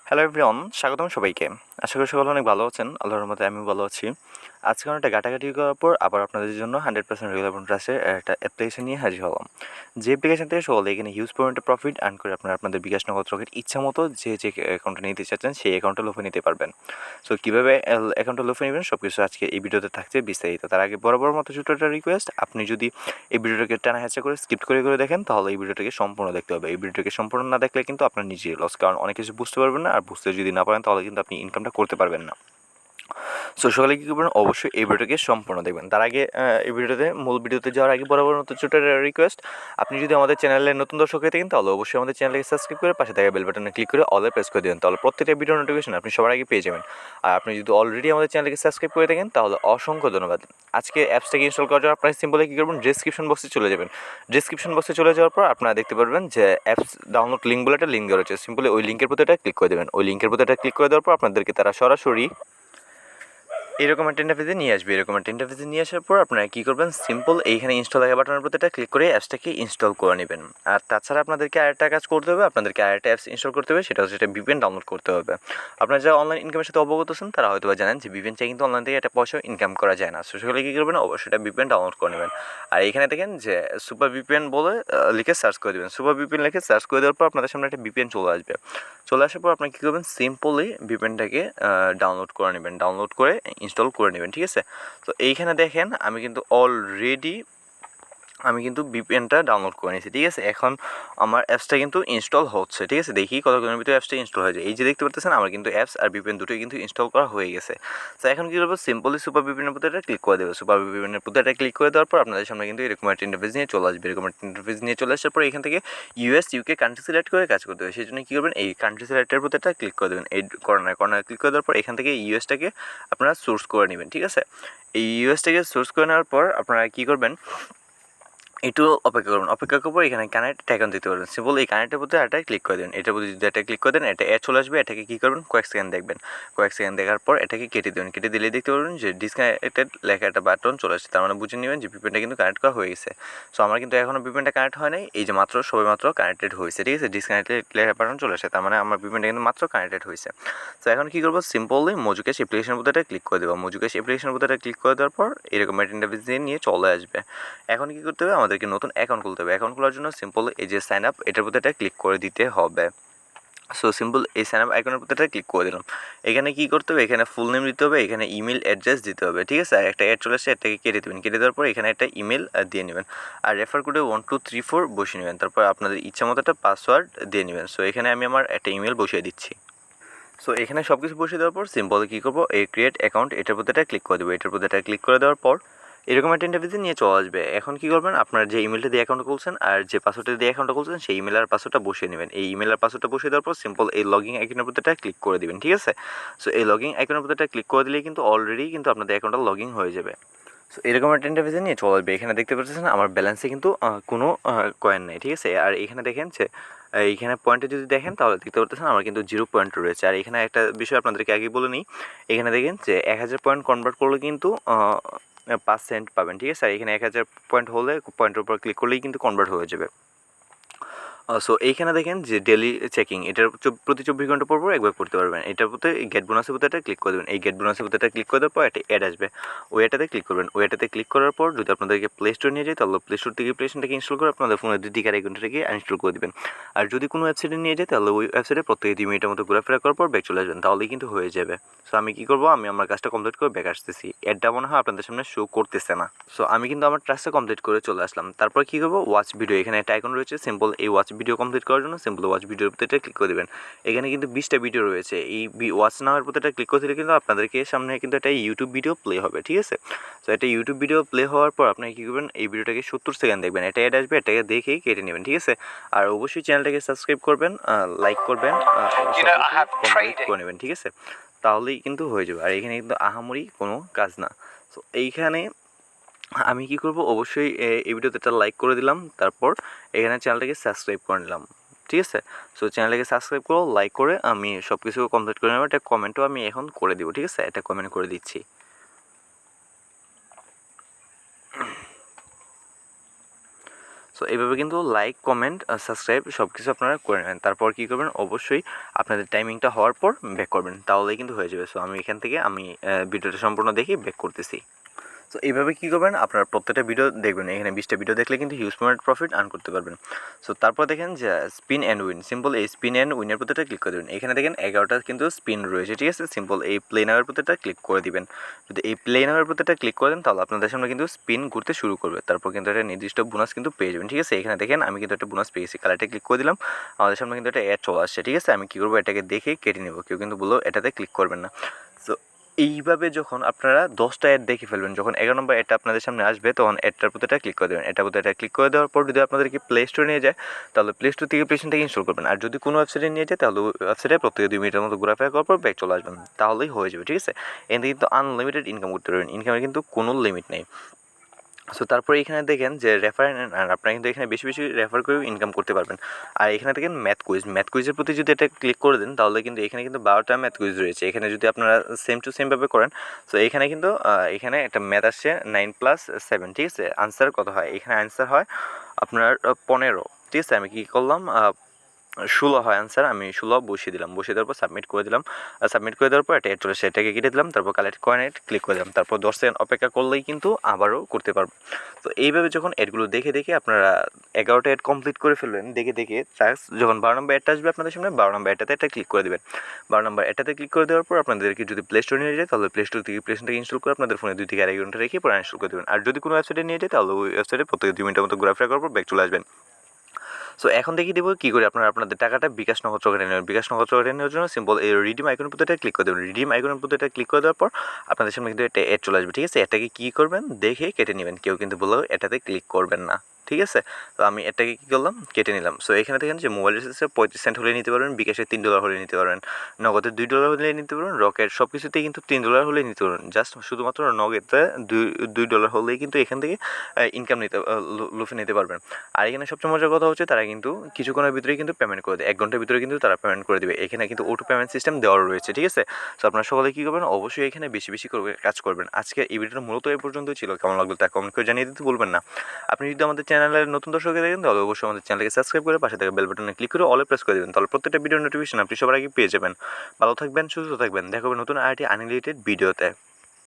Hello everyone, স্বাগতম সবাইকে। আশা করি সকলে অনেক ভালো আছেন। আল্লাহর রহমতে আমিও ভালো আছি। আজকে অনেকটা ঘাটাঘাটি করার পর আবার আপনাদের জন্য 100% রিলায়েবল ট্রাস্টের একটা অ্যাপ্লিকেশন নিয়ে হাজির হলাম। যে অ্যাপ্লিকেশন থেকে সকলে এখানে হিউজ পরিমাণে প্রফিট আর্ন করে আপনাদের বিকাশ নগদ রকেট ইচ্ছা মতো যে অ্যাকাউন্টে নিতে চাচ্ছেন সেই অ্যাকাউন্টে লোফে নিতে পারবেন। সো কীভাবে অ্যাকাউন্টে লোফে নেবেন সব কিছু আজকে এই ভিডিওতে থাকছে বিস্তারিত। তার আগে বরাবর মতো ছোটো একটা রিকোয়েস্ট, আপনি যদি এই ভিডিওটাকে টানা হেঁচা করে স্কিপ করে দেখেন তাহলে এই ভিডিওটাকে সম্পূর্ণ দেখতে হবে। এই ভিডিওটাকে সম্পূর্ণ না দেখলে কিন্তু আপনার নিজেই লস, কারণ অনেক কিছু বুঝতে পারবেন না, আর বুঝতে যদি না পারেন তাহলে কিন্তু আপনি ইনকামটা করতে পারবেন না। সো সকালে কী করবেন, অবশ্যই এই ভিডিওটাকে সম্পূর্ণ দেখবেন। তার আগে এই ভিডিওতে মূল ভিডিওতে যাওয়ার আগে বরাবর মতো ছোটো রিকোয়েস্ট, আপনি যদি আমাদের চ্যানেলের নতুন দর্শক হয়ে থাকেন তাহলে অবশ্যই আমাদের চ্যানেলকে সাবস্ক্রাইব করে পাশে থাকা বেল বাটনে ক্লিক করে অলে প্রেস করে দেবেন, তাহলে প্রত্যেকটা ভিডিও নোটিফিকেশন আপনি সবার আগে পেয়ে যাবেন। আর আপনি যদি অলরেডি আমাদের চ্যানেলকে সাবস্ক্রাইব করে থাকেন তাহলে অসংখ্য ধন্যবাদ। আজকে অ্যাপসটাকে ইনস্টল করার জন্য আপনারা সিম্পলি কী করবেন, ডেসক্রিপশন বক্সে চলে যাবেন। ডেসক্রিপশন বক্সে চলে যাওয়ার পর আপনারা দেখতে পারবেন যে অ্যাপস ডাউনলোড লিঙ্ক বলে একটা লিঙ্ক দেওয়া রয়েছে। সিম্পলি ওই লিঙ্কের প্রতি একটা ক্লিক করে দেবেন। ওই লিঙ্কের প্রতি একটা ক্লিক করে দেওয়ার পর আপনাদেরকে তারা সরাসরি এরকম একটা ইন্টারফেসে নিয়ে আসবে। এরকম একটা ইন্টারফেসে নিয়ে আসার পর আপনারা কী করবেন, সিম্পল এইখানে ইনস্টল আইকন বাটনের প্রতি একটা ক্লিক করে অ্যাপসটাকে ইনস্টল করে নেবেন। আর তাছাড়া আপনাদেরকে আরেকটা কাজ করতে হবে, আপনাদেরকে আরেকটা অ্যাপস ইনস্টল করতে হবে, সেটা হচ্ছে VPN ডাউনলোড করতে হবে। আপনারা যারা অনলাইন ইনকামের সাথে অবগত আছেন তারা হয়তো জানেন যে VPN চাই কিন্তু অনলাইন থেকে একটা পয়সা ইনকাম করা যায় না। সো সেগুলো কী করবেন, অবশ্যই এটা VPN ডাউনলোড করে নেবেন। আর এখানে দেখেন যে সুপার VPN বলে লিখে সার্চ করে দেবেন। সুপার VPN লিখে সার্চ করে দেওয়ার পর আপনাদের সামনে একটা VPN চলে আসবে। চলে আসার পর আপনারা কী করবেন, সিম্পলি VPNটাকে ডাউনলোড করে নেবেন, ডাউনলোড করে ইনস্টল করে নেবেন, ঠিক আছে। তো এইখানে দেখেন আমি কিন্তু অলরেডি VPNটা ডাউনলোড করে নিয়েছি, ঠিক আছে। এখন আমার অ্যাপসটা কিন্তু ইনস্টল হচ্ছে, ঠিক আছে। দেখি কতক্ষণের ভিতরে অ্যাপসটা ইনস্টল হয়ে যায়। এই যে দেখতে পাচ্ছেন আমার কিন্তু অ্যাপস আর VPN দুটোই কিন্তু ইনস্টল করা হয়ে গেছে। তো এখন কী করবো, সিম্পলি সুপার VPNের প্রতি একটা ক্লিক করে দেবো। সুপার VPNের প্রতি একটা ক্লিক করে দেওয়ার পর আপনাদের সামনে কিন্তু এরকম একটা ইন্টারফেস নিয়ে চলে আসবে। এরকম একটা ইন্টারফেস নিয়ে চলে আসার পর এখান থেকে US UK কান্ট্রি সিলেক্ট করে কাজ করতে হবে। সেই জন্য কী করবেন, এই কান্ট্রি সিলেক্টের প্রতি একটা ক্লিক করে দেবেন। এই কর্নার ক্লিক করে দেওয়ার পর এখান থেকে ইউএসটাকে আপনারা সোর্স করে নেবেন, ঠিক আছে। এই ইউএসটাকে সোর্স করে নেওয়ার পর আপনারা কী করবেন, একটু অপেক্ষা করবেন। অপেক্ষা করার পর এখানে কানেক্ট অ্যাকাউন্ট দিতে পারবেন। সিম্পল এই কানেক্টের প্রতি একটা ক্লিক করে দেবেন। এটার প্রতি যদি একটা ক্লিক করে দেন এটা অ্যাড চলে আসবে। এটাকে কী করবেন, কয়েক সেকেন্ড দেখবেন। কয়েক সেকেন্ড দেখার পর এটাকে কেটে দেবেন। কেটে দিলেই দেখতে পারবেন যে ডিসকানেক্টেড লেখা একটা বাটন চলে আসছে। তার মানে বুঝে নেবেন যে VPNটা কিন্তু কানেক্ট করা হয়ে গেছে। সো আমার কিন্তু এখনও VPNটা কানেক্ট হয় নাই। এই যে সবেমাত্র কানেক্টেড হয়েছে, ঠিক আছে। ডিসকানেক্টেড লেখা বাটন চলে আসে, তার মানে আমার VPNটা কিন্তু মাত্র কানেক্টেড হয়েছে। তো এখন কী করবো, সিম্পলি মজুকেশ অ্যাপ্লিকেশনের প্রতি একটা ক্লিক করে দেবো। মজুকেশ অ্যাপ্লিকেশনের প্রতি একটা ক্লিক করে দেওয়ার পর এরকম একটা ইন্টারফেস নিয়ে চলে আসবে। এখন কী করতে হবে, আমাদেরকে নতুন অ্যাকাউন্ট খুলতে হবে। অ্যাকাউন্ট খোলার জন্য সিম্পল এই যে সাইন আপ এটার প্রতি একটা ক্লিক করে দিতে হবে। সো সিম্পল এই সাইন আপ আইকনের প্রতি একটা ক্লিক করে দিলাম। এখানে কী করতে হবে, এখানে ফুল নেম দিতে হবে, এখানে ইমেল অ্যাড্রেস দিতে হবে, ঠিক আছে। আর একটা অ্যাড চলে আসছে, এটাকে কেটে দেবেন। কেটে দেওয়ার পর এখানে একটা ইমেল দিয়ে নেবেন। আর রেফার কোডে 1234 বসিয়ে নেবেন। তারপর আপনাদের ইচ্ছা মতো একটা পাসওয়ার্ড দিয়ে নেবেন। সো এখানে আমি আমার একটা ইমেল বসিয়ে দিচ্ছি। সো এখানে সব কিছু বসিয়ে দেওয়ার পর সিম্পলি কী করবো, এই ক্রিয়েট অ্যাকাউন্ট এটার প্রতি একটা ক্লিক করে দেবো। এটার প্রতি একটা ক্লিক করে দেওয়ার পর এরকম একটা ইন্টারফেসে নিয়ে চলে আসবে। এখন কী করবেন, আপনার যে ইমেলটা দিয়ে অ্যাকাউন্ট খুলছেন আর যে পাসওয়ার্ডটা দিয়ে অ্যাকাউন্টটা খুলছেন সেই ইমেল আর পাসওয়ার্ডটা বসিয়ে নেবেন। এই ইমেল আর পাসওয়ার্ডটা বসিয়ে দেওয়ার পর সিম্পল এই লগইন আইকনের প্রতি একটা ক্লিক করে দেবেন, ঠিক আছে। সো এই লগইন আইকনের প্রতি একটা ক্লিক করে দিলেই কিন্তু অলরেডি কিন্তু আপনাদের অ্যাকাউন্টটা লগইন হয়ে যাবে। সো এরকম একটা ইন্টারফেসে নিয়ে চলে আসবে। এখানে দেখতে পাচ্ছেন আমার ব্যালেন্সে কিন্তু কোনো কয়েন নেই, ঠিক আছে। আর এখানে দেখেন যে এইখানে পয়েন্টে যদি দেখেন তাহলে দেখতে পাচ্ছেন আমার কিন্তু 0 পয়েন্ট রয়েছে। আর এখানে একটা বিষয় আপনাদেরকে আগে বলে নিই, এখানে দেখেন যে 1000 পয়েন্ট কনভার্ট করলে কিন্তু 5 সেন্ট পাবেন, ঠিক আছে। আর এখানে 1000 পয়েন্ট হলে পয়েন্টের উপর ক্লিক করলেই কিন্তু কনভার্ট হয়ে যাবে। সো এইখানে দেখেন যে ডেলি চেকিং এটার প্রতি 24 ঘন্টা পর একবার করতে পারবেন। এটার প্রতি গেট বোনাসের প্রতি একটা ক্লিক করে দেবেন। এই গেট বোনাসের প্রতি একটা ক্লিক করে দেওয়ার পর একটা অ্যাড আসবে, ওই অ্যাডটাতে ক্লিক করবেন। ওই অ্যাডটাতে ক্লিক করার পর যদি আপনাদেরকে প্লে স্টোর নিয়ে যায় তাহলে প্লে স্টোর থেকে অ্যাপ্লিকেশনটাকে ইনস্টল করে আপনাদের ফোনের 2 দিকের আইকনটাকে আনইনস্টল করে দেবেন। আর যদি কোনো ওয়েবসাইটে নিয়ে যায় তাহলে ওই ওয়েবসাইটে প্রত্যেক 2 মিনিটের মতো ঘোরাফেরা করার পর ব্যাক চলে আসবেন, তাহলেই কিন্তু হয়ে যাবে। সো আমি কী করবো, আমি আমার কাজটা কমপ্লিট করে ব্যাক আসতেছি। অ্যাডটা মনে হয় আপনাদের সামনে শো করতেছে না। সো আমি কিন্তু আমার টাস্কটা কমপ্লিট করে চলে আসলাম। তারপর কী করবো, ওয়াচ ভিডিও এখানে একটা আইকন রয়েছে। সিম্পল এই ওয়াচ ভিডিও কমপ্লিট করার জন্য সিম্পল ওয়াচ ভিডিওর প্রতি ক্লিক করে দেবেন। এখানে কিন্তু 20টা ভিডিও রয়েছে। এই ওয়াচ নামের প্রতি একটা ক্লিক করে দিলে কিন্তু আপনাদেরকে সামনে কিন্তু একটা ইউটিউব ভিডিও প্লে হবে, ঠিক আছে। তো একটা ইউটিউব ভিডিও প্লে হওয়ার পর আপনি কী করবেন, এই ভিডিওটাকে 70 সেকেন্ড দেখবেন। এটা অ্যাড আসবে, এটাকে দেখেই কেটে নেবেন, ঠিক আছে। আর অবশ্যই চ্যানেলটাকে সাবস্ক্রাইব করবেন, লাইক করবেন, কমপ্লিট করে নেবেন, ঠিক আছে। তাহলেই কিন্তু হয়ে যাবে। আর এখানে কিন্তু আহামরি কোনো কাজ না। তো এইখানে আমি কী করবো, অবশ্যই এই ভিডিওতে একটা লাইক করে দিলাম। তারপর এখানে চ্যানেলটাকে সাবস্ক্রাইব করে নিলাম, ঠিক আছে। সো চ্যানেলটাকে সাবস্ক্রাইব করো, লাইক করে আমি সব কিছু কমপ্লিট করে নেবো। একটা কমেন্টও আমি এখন করে দিব, ঠিক আছে। একটা কমেন্ট করে দিচ্ছি। সো এইভাবে কিন্তু লাইক, কমেন্ট, সাবস্ক্রাইব সব কিছু আপনারা করে নেবেন। তারপর কী করবেন, অবশ্যই আপনাদের টাইমিংটা হওয়ার পর ব্যাক করবেন, তাহলেই কিন্তু হয়ে যাবে। সো আমি এখান থেকে ভিডিওটা সম্পূর্ণ দেখে ব্যাক করতেছি। তো এইভাবে কী করবেন, আপনার প্রত্যেকটা ভিডিও দেখবেন, এখানে 20টা ভিডিও দেখলে কিন্তু হিউজ পরিমাণ প্রফিট আর্ন করতে পারবেন। সো তারপর দেখেন যে স্পিন অ্যান্ড উইন, সিম্পল এই স্পিন অ্যান্ড উইনের প্রতিটা ক্লিক করে দেবেন। এখানে দেখেন 11টা কিন্তু স্পিন রয়েছে, ঠিক আছে। সিম্পল এই প্লে নামের প্রতিটা ক্লিক করে দিবেন। যদি এই প্লে নামের প্রতিটা ক্লিক করে দেন, তাহলে আপনাদের সামনে কিন্তু স্পিন ঘুরতে শুরু করবে। তারপর কিন্তু একটা নির্দিষ্ট বোনাস কিন্তু পেয়ে যাবেন, ঠিক আছে। এখানে দেখেন আমি কিন্তু একটা বোনাস পেয়েছি, কালারটা ক্লিক করে দিলাম, আমাদের সামনে কিন্তু একটা অ্যাড চলে আসছে, ঠিক আছে। আমি কী করবো, এটাকে দেখে কেটে নেবো। কেউ কিন্তু বললো এটাতে ক্লিক করবেন না। সো এইভাবে যখন আপনারা 10টা অ্যাড দেখে ফেলবেন, যখন 11 নম্বর অ্যাডটা আপনাদের সামনে আসবে, তখন অ্যাডটার প্রতি ক্লিক করে দেবেন। এটার প্রতি ক্লিক করে দেওয়ার পর যদি আপনাদেরকে প্লে স্টোরে নিয়ে যায়, তাহলে প্লে স্টোর থেকে অ্যাপ্লিকেশনটাকে ইনস্টল করবেন। আর যদি কোনো ওয়েবসাইটে নিয়ে যায়, তাহলে ওয়েবসাইটে প্রত্যেক 2 মিনিটের মতো ঘোরাফেরা করার পর ব্যাক চলে আসবেন, তাহলেই হয়ে যাবে, ঠিক আছে। এখান থেকে কিন্তু আনলিমিটেড ইনকাম করতে পারবেন, ইনকামের কিন্তু কোনো লিমিট নেই। সো তারপরে এখানে দেখেন যে রেফার অ্যান্ড আর্ন, আপনারা কিন্তু এখানে বেশি বেশি রেফার করেও ইনকাম করতে পারবেন। আর এখানে দেখেন ম্যাথ কুইজের প্রতি যদি এটা ক্লিক করে দেন, তাহলে কিন্তু এখানে কিন্তু 12টা ম্যাথ কুইজ রয়েছে। এখানে যদি আপনারা সেম টু সেমভাবে করেন, সো এখানে কিন্তু এখানে একটা ম্যাথ আসছে 9 + 7, ঠিক আছে। আনসার কত হয়, এখানে আনসার হয় আপনার 15, ঠিক আছে। আমি কী করলাম, 16 হয় আনসার, আমি 16 বসিয়ে দিলাম, বসিয়ে দেওয়ার পর সাবমিট করে দিলাম। সাবমিট করে দেওয়ার পর এটা চলে আসে, এটাকে কেটে দিলাম, তারপর কালেক্ট কয়েন ক্লিক করে দিলাম, তারপর 10 সেকেন্ড অপেক্ষা করলেই কিন্তু আবারও করতে পারবো। তো এইভাবে যখন অ্যাডগুলো দেখে দেখে আপনারা 11টা অ্যাড কমপ্লিট করে ফেলবেন দেখে দেখে, যখন 12 নম্বর অ্যাডটা আসবে আপনাদের সামনে, 12 নম্বর অ্যাডটাতে একটা ক্লিক করে দেবেন। 12 নম্বর অ্যাডটাতে ক্লিক করে দেওয়ার পর আপনাদেরকে যদি প্লে স্টোরে নিয়ে যায়, তাহলে প্লে স্টোর থেকে অ্যাপ্লিকেশনটাকে ইনস্টল করে আপনাদের ফোনে 2 থেকে 2.5 ঘন্টা রেখে পরে ইনস্টল করে দেবেন। আর যদি কোনো ওয়েবসাইটে নিয়ে যায়, তাহলে ওই ওয়েবসাইটে প্রত্যেক 2 মিনিটের মতো ঘোরাফেরা করার পর ব্যাক চলে আসবেন। সো এখন দেখিয়ে দেবো কী করে আপনারা আপনাদের টাকাটা বিকাশ নগদ কেটে নেবেন। বিকাশ নগদ কেটে নেওয়ার জন্য সিম্পল এই রিডিম আইকনের প্রতি ক্লিক করে দেবেন। রিডিম আইকনের প্রতি ক্লিক করে দেওয়ার পর আপনাদের সামনে কিন্তু একটা অ্যাড চলে আসবে, ঠিক আছে। এটাকে কী করবেন, দেখে কেটে নেবেন, কেউ কিন্তু বললেও এটাতে ক্লিক করবেন না, ঠিক আছে। তো আমি এটাকে কী করলাম, কেটে নিলাম। সো এখানে দেখেন যে মোবাইল রিচার্জে 35 সেন্ট হলে নিতে পারবেন, বিকাশে $3 হলে নিতে পারবেন, নগদে $2 হলে নিতে পারবেন, রকেট সব কিছুতেই কিন্তু $3 হলে নিতে পারবেন। জাস্ট শুধুমাত্র নগদে $2 হলেই কিন্তু এখান থেকে ইনকাম লুফে নিতে পারবেন। আর এখানে সবচেয়ে মজার কথা হচ্ছে, তারা কিন্তু কিছুক্ষণের ভিতরেই কিন্তু পেমেন্ট করে দেয়, 1 ঘন্টার ভিতরে কিন্তু তারা পেমেন্ট করে দেবে। এখানে কিন্তু অটো পেমেন্ট সিস্টেম দেওয়া রয়েছে, ঠিক আছে। সো আপনারা সকলে কী করবেন, অবশ্যই এখানে বেশি বেশি করে কাজ করবেন। আজকে এই ভিডিওটা মূলত এই পর্যন্তই ছিল। কেমন লাগলো তা কমেন্ট করে জানিয়ে দিতে ভুলবেন না। আপনি যদি আমাদের চ্যানেলের নতুন দর্শক হয়ে থাকেন, তাহলে অবশ্যই আমাদের চ্যানেলকে সাবস্ক্রাইব করে পাশে থাকা বেল বাটনে ক্লিক করে অলে প্রেস করে দেবেন, তাহলে প্রত্যেকটা ভিডিওর নোটিফিকেশন আপনি সবার আগে পেয়ে যাবেন। ভালো থাকবেন, সুস্থ থাকবেন, দেখা হবে নতুন আরেকটি আনরিলেটেড ভিডিওতে।